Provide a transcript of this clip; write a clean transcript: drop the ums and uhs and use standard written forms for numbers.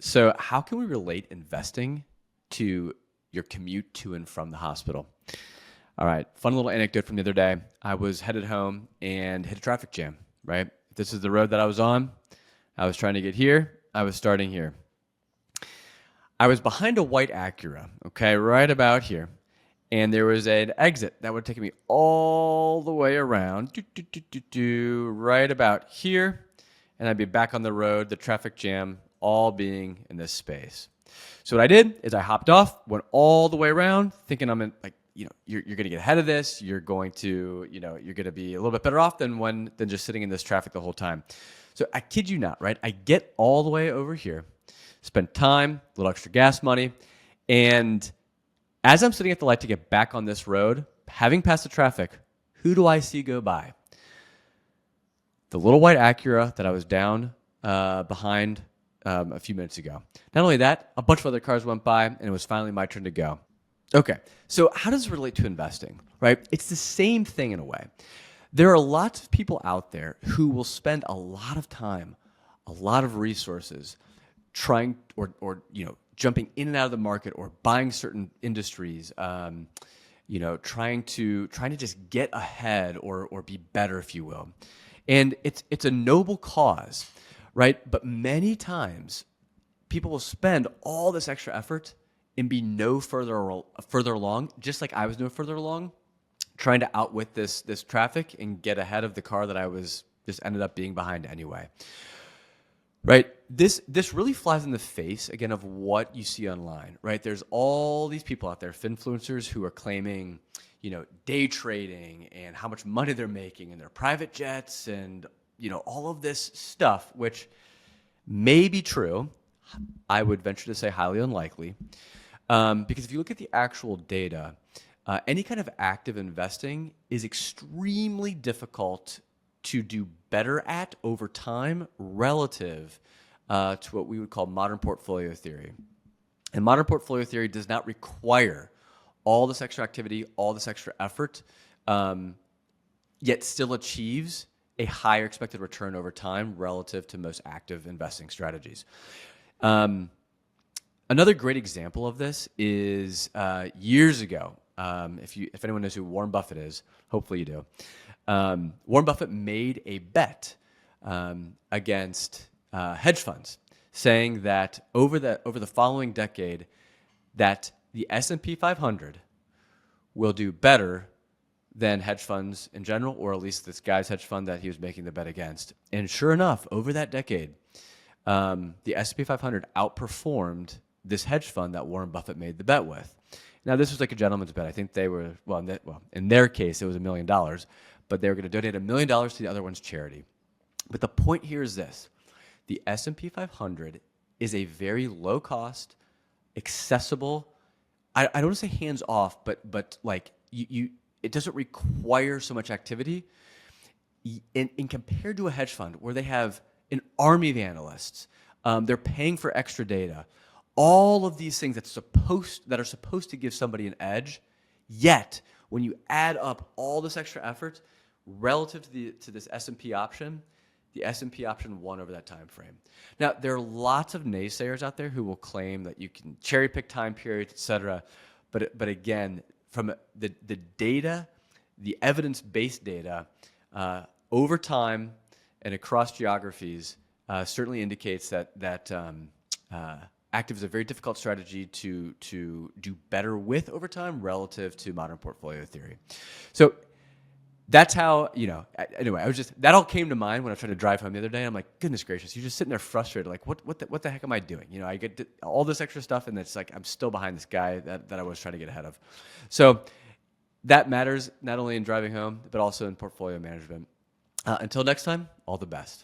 So, how can we relate investing to your commute to and from the hospital? All right, fun little anecdote from the other day. I was headed home and hit a traffic jam, right? This is the road that I was on. I was trying to get here. I was starting here. I was behind a white Acura, okay, right about here. And there was an exit that would take me all the way around, right about here. And I'd be back on the road, the traffic jam, all being in this space. So what I did is I hopped off, went all the way around, thinking I'm in, like, you're going to get ahead of this. You're going to, you're going to be a little bit better off than just sitting in this traffic the whole time. So I kid you not, right? I get all the way over here, spend time, a little extra gas money, and as I'm sitting at the light to get back on this road, having passed the traffic, who do I see go by? The little white Acura that I was down behind a few minutes ago. Not only that, a bunch of other cars went by, and it was finally my turn to go. Okay, so how does it relate to investing, right? It's the same thing in a way. There are lots of people out there who will spend a lot of time, a lot of resources trying or jumping in and out of the market or buying certain industries, trying to just get ahead or be better, if you will. And it's a noble cause, right? But many times people will spend all this extra effort and be no further along, just like I was no further along, trying to outwit this traffic and get ahead of the car that I was just ended up being behind anyway. Right? This really flies in the face, again, of what you see online, right? There's all these people out there, finfluencers, who are claiming, day trading and how much money they're making and their private jets and, all of this stuff, which may be true. I would venture to say highly unlikely. Because if you look at the actual data, any kind of active investing is extremely difficult to do better at over time relative to what we would call modern portfolio theory. And modern portfolio theory does not require all this extra activity, all this extra effort, yet still achieves a higher expected return over time relative to most active investing strategies. Another great example of this is years ago. If anyone knows who Warren Buffett is, hopefully you do. Warren Buffett made a bet against hedge funds, saying that over the following decade, that the S&P 500 will do better than hedge funds in general, or at least this guy's hedge fund that he was making the bet against. And sure enough, over that decade, the S&P 500 outperformed this hedge fund that Warren Buffett made the bet with. Now, this was like a gentleman's bet. I think they were, in their case, it was $1 million, but they were going to donate $1 million to the other one's charity. But the point here is this. The S&P 500 is a very low-cost, accessible, I don't want to say hands-off, but like it doesn't require so much activity. And compared to a hedge fund where they have an army of analysts, they're paying for extra data, all of these things that are supposed to give somebody an edge, yet when you add up all this extra effort relative to this S&P option, the S&P option won over that time frame. Now, there are lots of naysayers out there who will claim that you can cherry pick time periods, et cetera. But again, from the data, the evidence-based data, over time and across geographies, certainly indicates that active is a very difficult strategy to do better with over time relative to modern portfolio theory. So that's how, anyway, that all came to mind when I was trying to drive home the other day. I'm like, goodness gracious, you're just sitting there frustrated. Like, what the heck am I doing? I get all this extra stuff, and it's like I'm still behind this guy that I was trying to get ahead of. So that matters not only in driving home, but also in portfolio management. Until next time, all the best.